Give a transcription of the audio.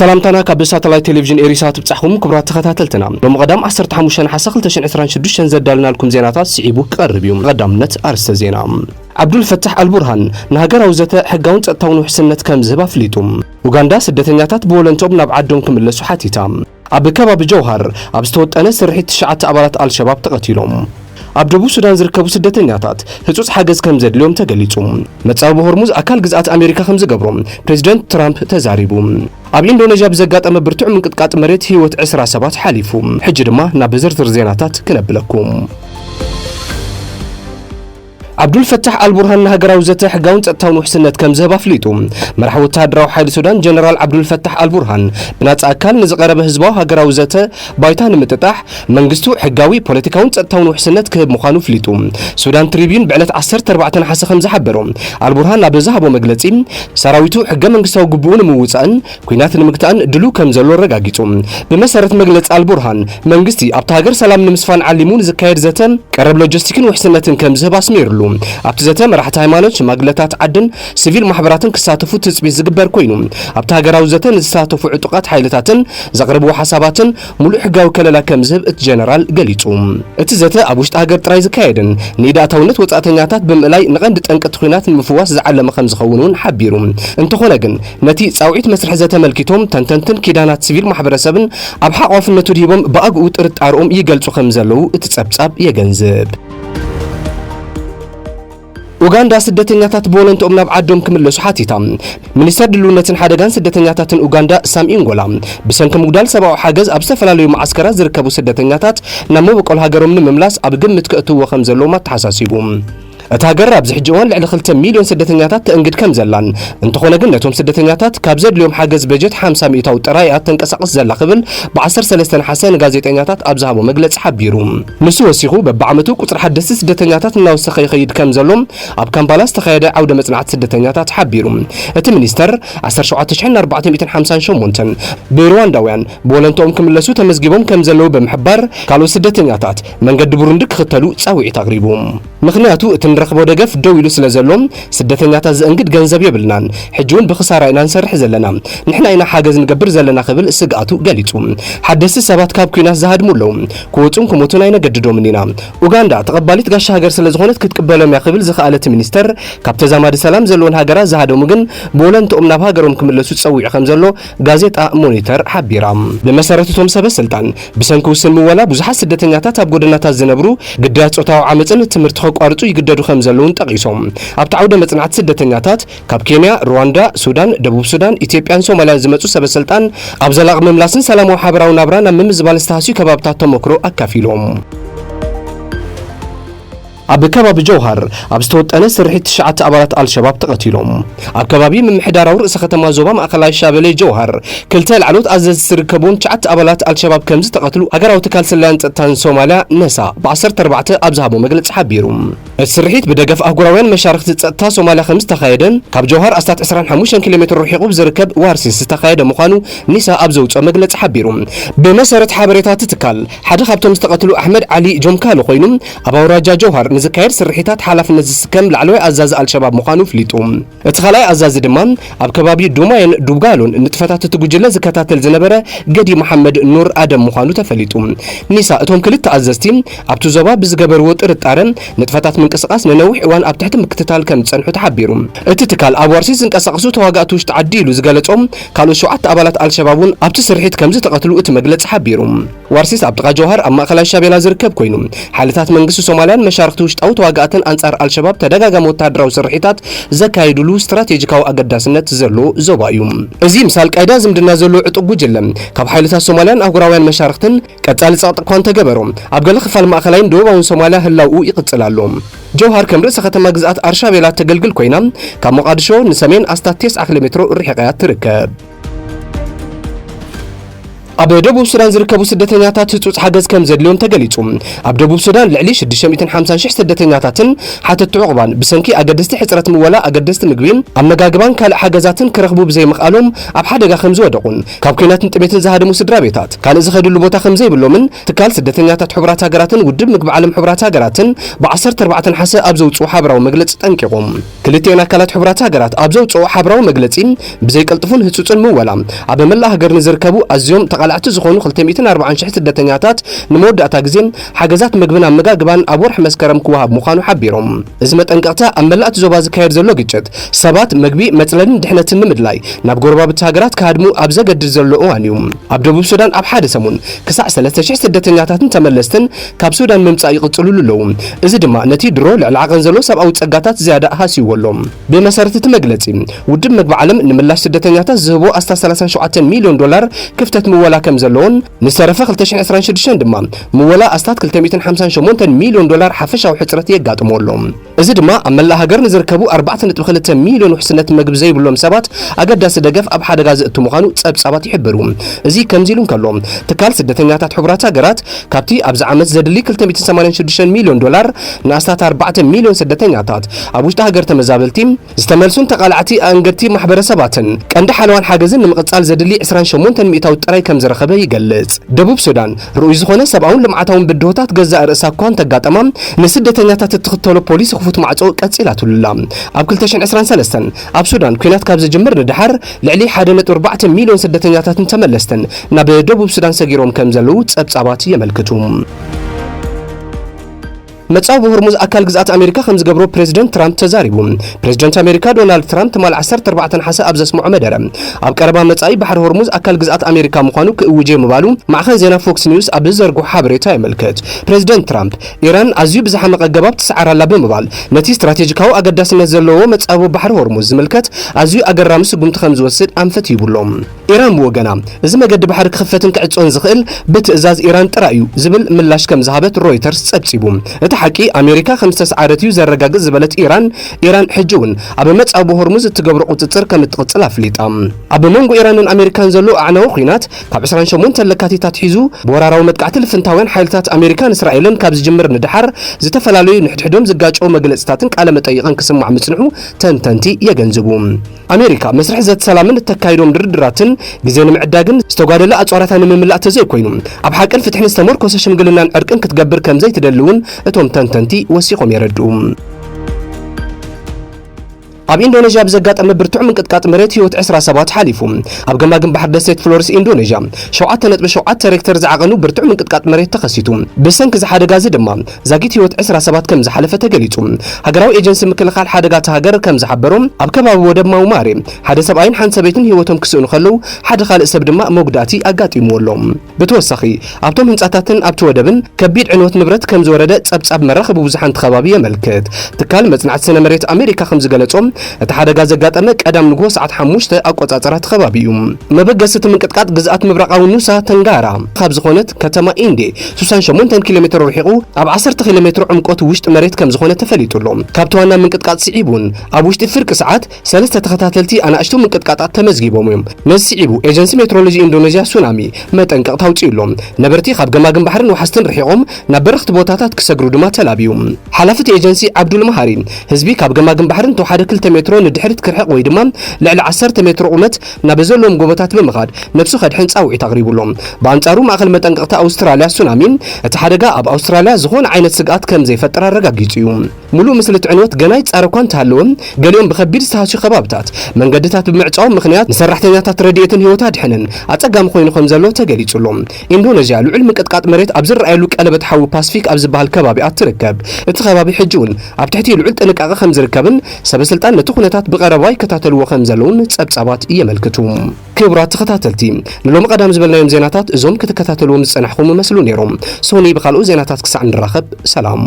سلامتنا كاب ساتلايت تلفزيون إريسات بتصحكم كبرات تخاتلتنا بمقدام 15 حسا 2026 زدالنا لكم زيناتات سعيبو قرب يوم قدامنت أرست زينا عبد الفتاح البرهان نهاجر وزته حقاون تصطاون حسنت كم زبا فليتم وغاندا سدتنياتات بولنتوب ناب عدوم كملسو حاتيتام اب كباب جوهر اب ستوطنه سرحيت شعات ابارات الشباب تقتيلهم ኣብ ደቡብ ሱዳን ዝርከቡ ስደተኛታት ህጹጽ ሓገዝ ከም ዘድልዮም ተገሊጹ መጻብ በሆርሙዝ አካል ግዛት አሜሪካ ከም ዝገብሮም ፕሬዝዳንት ትራምፕ ተዛሪቡ ኣብ ኢንዶኔዥያ ብዘጋጠመ ብርቱዕ ምንቅጥቃጥ መሬት ህይወት 17 ሓሊፉ ሕጂ ድማ ናብ ዝርዝር ዜናታት ክነብለኩም عبد الفتاح البرهان نهجر وزته حقاون تصطاون حسنت كم زهب فليتو مرح وتادراو حيل السودان جنرال عبد الفتاح البرهان بنات اكل نزقربه حزبو هجر وزته بايتان متطاح منغستو حقاوي بوليتيكاون تصطاون حسنت كب مخانو فليتو سودان تريبيون بعلت 14 حسه 5 حبرو البرهان لا بزهبو مغلصي سراويتو حق منغستاو غبون موصان كوينات المقتان دلو كم زلو رغاغيتو بمسرت مغلص البرهان منغستي ابتا هاجر سلام نمسفان علمون زكاير زته قرب لوجستيكن وحسنتن كم زهب اسميرلو ኣብቲ ዘተ መራሕቲ ሃይማኖት ሽማግለታት ዓድን ሲቪል ማሕበራትን ክሳተፉ ትጽቢት ዝግበር ኮይኑ ኣብቲ ሃገራዊ ዘተ ንዝሳተፉ ዕጡቃት ሓይልታትን ዘቕርቡ ሓሳባትን ሙሉእ ሕጋዊ ከለላ ከም ዝህብ እቲ ጀነራል ገሊጹ እቲ ዘተ ኣብ ውሽጢ ሃገር ጥራይ ዝካየድን ንኢዳታውነት ወጻእተኛታት ብምእላይ ንቐንዲ ጠንቀት ኩናት ንምፍዋስ ዝዓለመ ከም ዝኸውን ሓቢሩ እንተኾነ ግን ነቲ ጻውዒት መስርሕ ዘተ መልኪቶም ተንተንትን ኪዳናት ሲቪል ማሕበረሰብን ኣብ ሓቋፍነቱ ድሂቦም ብኣግኡ ጥርጣሮም ይገልጹ ከም ዘለዉ እቲ ጸብጻብ የገንዝብ ኡጋንዳ ስደተኛታት ቦለንቶም ናብ ዓዶም ክምለሱ ሓቲታ ሚኒስተር ድልውነትን ሓደጋን ስደተኛታትን ኡጋንዳ ሳም ኢንጎላ ብሰንኪ ሙግዳል ሰብኣዊ ሓገዝ ኣብ ዝተፈላለዩ ማዓስከራት ዝርከቡ ስደተኛታት ናብ መበቆል ሃገሮም ንምምላስ ኣብ ግምት ክእትዎ ከም ዘለዎም ተሓሳሲቡ እታገር ኣብ ዝሕጂ እዋን ልዕሊ 2 ሚልዮን ስደተኛታት ተእንግድ ከም ዘላን እንተኾነ ግን ነቶም ስደተኛታት ካብ ዘድልዮም ሓገዝ በጀት 50 ሚእታው ጥራይኣት ተንቀሳቐስ ዘላ ክብል ብ13 ሓሰን ጋዜጠኛታት ኣብ ዝሃቦ መግለጽ ሓቢሩ ንሱ ወሲኹ በብዓመቱ ቁጥሪ ሓደስቲ ስደተኛታት እናወሰኸ ይኸይድ ከም ዘሎም ኣብ ካምፓላ ዝተኻየደ ዓውደ መጽናዕቲ ስደተኛታት ሓቢሩ እቲ ሚኒስተር 17458 ብሩዋንዳውያን ቦለንቶም ክምለሱ ተመዝጊቦም ከም ዘለው ብምሕባር ካልኦት ስደተኛታት መንገዲ ቡሩንዲ ክኽተሉ ጻውዒት ኣቕሪቡ ምኽንያቱ እቲ ረኽቦ ደገፍ ደው ኢሉ ስለዘሎም ስደተኛታት ዘእንግድ ገንዘብ የብልናን ሕጂውን ብኽሳራ ኢና ንሰርሕ ዘለና ንሕና ኢና ሓገዝ ንገብር ዘለና ክብል ስግኣቱ ገሊጹ ሓደስቲ ሰባት ካብ ኩናት ዝሃድሙለው ክወጹን ክሞቱን ኣይነገድዶምን ኢና ኡጋንዳ ተቐባሊት ጋሻ ሃገር ስለዝኾነት ክትቅበሎም ክብል ዝኽኣለት ሚኒስተር ካብ ተዛማዲ ሰላም ዘለዎን ሃገራት ዝሃደሙ ግን ቦለንቶም ናብ ሃገሮም ክምለሱ ጸዊዑ ከም ዘሎ ጋዜጣ ሞኒተር ሓቢራ ብመሰረቱቶም ሰበስልጣን ብሰንኪ ውስን ምወላ ብዙሓት ስደተኛታት ኣብ ጎደናታት ዝነብሩ ግዳያት ጾታዊ ዓመፅን ትምህርቲ ከቋርጹ ይግደዱ ከም ዘለውን ጠቂሶም ኣብቲ ዓውደ መጽናዕቲ ስደተኛታት ካብ ኬንያ ሩዋንዳ ሱዳን ደቡብ ሱዳን ኢትዮጵያን ሶማሊያን ዝመጹ ሰበስልጣን ኣብ ዘላቕ ምምላስን ሰላማዊ ሓበራዊ ናብራ ናብ ምምዝባል ዝተሃስዩ ከባብታት ተመክሮ ኣካፊሎም ኣብ ከባቢ ጀውሃር ኣብ ዝተወጠነ ስርሒት 9 ኣባላት አልሸባብ ተቀቲሎም ኣብ ከባቢ ምምሕዳራዊ ርእሰ ከተማ ዞባ ማእከላይ ሻበሌ ጀውሃር ክልተ ልዕሎት ኣዘዝ ዝርከቡን 9 ኣባላት አልሸባብ ከምዝ ተቀትሉ ሃገራዊ ትካል ሰላያን ጸጥታን ሶማልያ ነሳ ብ14 ኣብ ዝሃቦ መግለጽ ሓቢሩ السرحيت بدقف أهجراوين مشاركة تصطى سوماليا 5 تخايدن كاب جوهر أستات 25 كيلومتر رحيقو بزركب وارسيس تخايد مخانو نساء أبزوج مجلس حبيرهم بمسارة حبريتات تكال حد خابتهم استقتلوا أحمد علي جمكالو خوينم أبو راجا جوهر نزكاير سرحيتات حلف نزس كم لعلوي أزاز الشباب مخانو فليتهم اتخلاي أزاز دمان أب كبابي دوماين دوبغالون نتفتات تجوجلا زكاتات الزنبرة قدي محمد نور آدم مخانو تفليتهم نساء تهم كلت أزازتين أبتو زباب بزجبر وترت أرن نتفتات من قصاص ننوح وان اب تحت مكتتال كم تصنحو تحبيرهم اتتكال اب ورسيس انقساقسو تواغاتو تعديلو زغلصوم كالو 7 ابالات الشبابون اب تسرحيت كم تقتلوا ات مغلص حبيرهم ورسيس اب تقا جوهر ام ماخلا شابيلا زركب كوينو حالتات منغسو سوماليان مشاركتو وشطاو تواغاتن انصار الشباب تدغاغم وتادراو سرحيتات زكايدلو استراتيجيكاو اغداسنت زلو زوبايوم ازي مثال قايدا زمدنا زلو عطو جلم كاب حالتات سوماليان اغراويان مشاركتن قطال صاط كون تغبروم اب غل خفال ماخلاين دوباون سوماليا هلاو يقصلالوم جوهر كم رأس ختم جزءات أرشا بلا تجلجل كوينا كمقادشو نسمين أستات 9 كيلومتر رحقات تركب ኣብ ደቡብ ሱዳን ዝርከቡ ስደተኛታት ህጹጽ ሓገዝ ከም ዘድልዮም ተገሊጹ። ኣብ ደቡብ ሱዳን ልዕሊ 650,000 ስደተኛታትን ሓተት ዕቑባን ብሰንኪ ኣገደስቲ ሕጽረት ምወላ ኣገደስቲ ምግቢ ኣመጋግባን ካልእ ሓገዛትን ክረኽቡ ብዘይምኽኣሎም ኣብ ሓደጋ ከም ዝወደቑን ካብ ኩናትን ጥሜትን ዝሃደሙ ስድራ ቤታት ካልእ ዝኸድሉ ቦታ ከም ዘይብሎምን ትካል ስደተኛታት ሕቡራት ሃገራትን ውድብ ምግቢ ዓለም ሕቡራት ሃገራትን ብ14 ሓሰ ኣብ ዘውጽኡ ሓበራዊ መግለጺ ጠንቂቖም። ክልቲአን ኣካላት ሕቡራት ሃገራት ኣብ ዘውጽኡ ሓበራዊ መግለጺ ብዘይቀልጥፉን ህጹጽን ምወላ ኣብ መላእ ሃገር ንዝርከቡ ኣዝዮም ተቃላዕቲ ዝኾኑ 240,000 ስደተኛታት ንመወዳእታ ግዜ ሓገዛት ምግብን ኣመጋግባን ኣብ ወርሒ መስከረም ክወሃብ ምዃኑ ሓቢሮም። እዚ መጠንቀቕታ ኣብ መላእቲ ዞባ ዝካየድ ዘሎ ግጭት ሰባት ምግቢ መጽለልን ድሕነትን ንምድላይ ናብ ጎረባብቲ ሃገራት ክሃድሙ ኣብ ዘገድድ ዘሎ እዋን እዩ። ኣብ ደቡብ ሱዳን ኣብ ሓደ ሰሙን ክሳዕ 3,000 ስደተኛታትን ተመለስትን ካብ ሱዳን ምምጻእ ይቕጽልሉ ኣለዉ። እዚ ድማ ነቲ ድሮ ልዕሊ ዓቐን ዘሎ ሰብኣዊ ጸጋታት ዝያዳ ሃስይዎሎም። ብመሰረት እቲ መግለጺ ውድብ ምግቢ ዓለም ንምላሽ ስደተኛታት ዝህቦ ኣስታ 37 ሚልዮን ዶላር ክፍተት ምወላ ከም ዘለዎን ንዝተረፈ 2026 ድማ ምወላ ኣስታት 258 ሚልዮን ዶላር ሓፈሻዊ ሕጽረት የጋጥመሎም። እዚ ድማ ኣብ መላእ ሃገር ንዝርከቡ 4.2 ሚልዮን ውሕስነት ምግቢ ዘይብሎም ሰባት ኣገዳሲ ደገፍ ኣብ ሓደጋ ዝእቱ ምዃኑ ጸብጻባት ይሕብሩ። እዚ ከምዚ ኢሉ እንከሎ ትካል ስደተኛታት ሕቡራት ሃገራት ካብቲ ኣብዚ ዓመት ዘድሊ 286 ሚልዮን ዶላር ንኣስታት 4 ሚልዮን ስደተኛታት ኣብ ውሽጢ ሃገር ተመዛበልቲ ዝተመልሱን ተቃላዕቲ ኣንገድቲ ማሕበረሰባትን ቀንዲ ሓለዋን ሓገዝን ንምቕጻል ዘድሊ 28 ሚእታዊ ጥራይ ከም ዝረኸበ ይገልጽ። ደቡብ ሱዳን ርኡይ ዝኾነ ሰብኣውን ልምዓታውን ብድሆታት ገዛእ ርእሳ እኳ እንተጋጠማ ንስደተኛታት እትኽተሎ ፖሊሲ ክፉት ማዕጾ ቀጺላትሉላ። ኣብ 2023 ኣብ ሱዳን ኩናት ካብ ዝጅምር ንድሓር ልዕሊ 1.4 ሚልዮን ስደተኛታትን ተመለስትን ናብ ደቡብ ሱዳን ሰጊሮም ከም ዘለዉ ጸብጻባት የመልክቱ። መጻብ ሆርሙዝ ኣካል ግዛት ኣሜሪካ ከም ዝገብሮ ፕሬዚደንት ትራምፕ ተዛሪቡ። ፕሬዚደንት ኣሜሪካ ዶናልድ ትራምፕ ትማል 14 ሓሰ ኣብ ዘስምዖ መደረ ኣብ ቀረባ መጻኢ ባሕሪ ሆርሙዝ ኣካል ግዛት ኣሜሪካ ምዃኑ ክእውጀ ምባሉ ማዕኸን ዜና ፎክስ ኒውስ ኣብ ዘርግሖ ሓበሬታ ይመልከት። ፕሬዚደንት ትራምፕ ኢራን ኣዝዩ ብዝሓመቐ ገባብ ትሰዓራላ ብምባል ነቲ ስትራቴጂካዊ ኣገዳስነት ዘለዎ መጻብ ባሕሪ ሆርሙዝ ዝምልከት ኣዝዩ ኣገራሚ ስጉምቲ ከም ዝወስድ ኣንፈት ይብሎም። ኢራን ብወገና እዚ መገዲ ባሕሪ ክኽፈትን ክዕጾን ዝኽእል ብትእዛዝ ኢራን ጥራይ እዩ ዝብል ምላሽ ከም ዝሃበት ሮይተርስ ጸብጺቡ። ሓቂ ኣሜሪካ ከም ዝተሰዓረት እዩ ዘረጋግጽ ዝበለት ኢራን ሕጂ እውን ኣብ መጻብ ሆርሙዝ እትገብሮ ቁጽጽር ከም እትቕጽል ኣፍሊጣ። ኣብ መንጎ ኢራንን ኣሜሪካን ዘሎ ኣዕናዊ ኩናት ካብ 28 ለካቲታት ሒዙ ብወራራዊ መጥቃዕቲ ልፍንታውያን ሓይልታት ኣሜሪካን እስራኤልን ካብ ዝጅምር ንድሓር ዝተፈላለዩ ንሕድሕዶም ዝጋጨው መግለጽታትን ቃለ መጠይቕን ክስማዕ ምጽንሑ ተንተንቲ የገንዝቡ። ኣሜሪካ መስርሕ ዘተ ሰላምን እተካይዶም ድርድራትን ግዜ ንምዕዳግን ዝተጓደለ ኣጽዋራታ ንምምላእ ተዘይኮይኑ ኣብ ሓቅን ፍትሕን ዝተመርኮሰ ሽምግልናን ዕርቅን ክትገብር ከም ዘይትደልውን እቶም ተንተንቲ ወሲቖም የረድኡ። ኣብ ኢንዶኔዥያ ብዘጋጠመ ብርቱዕ ምንቅጥቃጥ መሬት ህይወት 27 ሓሊፉ። ኣብ ገማግም ባሕሪ ደሴት ፍሎሪስ ኢንዶኔዥያ 7.7 ሬክተር ዝዓቐኑ ብርቱዕ ምንቅጥቃጥ መሬት ተኸሲቱ። ብሰንኪ ሓደጋ እዚ ድማ ዛጊት ህይወት 27 ከም ዝሓለፈ ተገሊጹ። ሃገራዊ ኤጀንሲ ምክልኻል ሓደጋታት ሃገር ከም ዝሓበሮም ኣብ ከባቢ ወደብ ማውማሬ ሓደ ሰብኣይን ሓንቲ ሰበይትን ህይወቶም ክስእኑ ከለዉ ሓደ ካልእ ሰብ ድማ መጉዳእቲ ኣጋጢምዎሎም። ብተወሳኺ ኣብቶም ህንጻታትን ኣብቲ ወደብን ከቢድ ዕንወት ንብረት ከም ዝወረደ ጸብጻብ መራኸቢ ብዙሓን ከባቢ የመልክት። ትካል መጽናዕቲ ስነ መሬት ኣሜሪካ ከም ዝገለጾም እቲ ሓደጋ ዘጋጠመ ቀዳም ንግሆ ሰዓት 5 ኣቆጻጽራት ከባቢ እዩ። መበገስቲ ምንቅጥቃጥ ግዝኣት ምብራቃዊ ኑሳ ተንጋራ ካብ ዝኾነት ከተማ ኢንዴ 68 ኪሎ ሜትር ርሒቑ ኣብ 10 ኪሎ ሜትር ዕምቆት ውሽጢ መሬት ከም ዝኾነ ተፈሊጡሎ። ካብቲ ዋና ምንቅጥቃጥ ስዒቡን ኣብ ውሽጢ ፍርቂ ሰዓት 3 ተኸታተልቲ ኣናእሽቱ ምንቅጥቃጣት ተመዝጊቦም እዮም። ነዚ ስዒቡ ኤጀንሲ ሜትሮሎጂ ኢንዶኔዥያ ሱናሚ መጠንቀቕ ታውፂኢሎም። ነበርቲ ካብ ገማግም ባሕርን ወሓስትን ርሒቖም ናብ በረኽቲ ቦታታት ክሰግሩ ድማ ተላብዩ። ሓላፊት ኤጀንሲ ዓብዱል መሃሪን ህዝቢ ካብ ገማግም ባሕርን ተዋሓደ 2 ሜትሮ ንድሕሪት ክርሕቕ ወይ ድማ ልዕሊ 10 ሜትሮ ቁመት ናብ ዘለዎም ጎቦታት ብምኻድ ነብሱ ከድሕን ጻውዒት ኣቕሪቡሎም። በኣንጻሩ ማእኸል መጠንቀቕታ ኣውስትራልያ ሱናሚ እቲ ሓደጋ ኣብ ኣውስትራልያ ዝኾነ ዓይነት ስግኣት ከም ዘይፈጠር ኣረጋጊጹ እዩ። ሙሉእ ምስሊ ዕንወት ገና ይጻረኳ እንተሃለወ ገሊኦም ብከቢድ ዝተሃስዩ ከባብታት መንገድታት ብምዕጫዎም ምኽንያት ንሰራሕተኛታት ረድኤትን ህይወት ኣድሕንን ኣጸጋሚ ኮይኑ ከም ዘሎ ተገሊጹሎም። ኢንዶኔዥያ ልዑል ምንቅጥቃጥ መሬት ኣብ ዝረኣየሉ ቀለበት ሓዊ ፓሲፊክ ኣብ ዝበሃል ከባቢኣ ትርከብ። እቲ ከባቢ ሕጂ እውን ኣብ ትሕቲ ልዑል ጥንቃቐ ከም ዝርከብን ሰበስልጣን ነቲ ኩነታት ብቐረባ ይከታተልዎ ከም ዘለውን ጸብጻባት የመልክቱ። ክቡራት ተኸታተልቲ ንሎሚ ቀዳም ዝበልናዮም ዜናታት እዞም ክትከታተልዎም ዝጸናሕኩም መስሉ ነይሮም። ሶኒ ብኻልኦ ዜናታት ክሳዕ ንራኸብ ሰላም።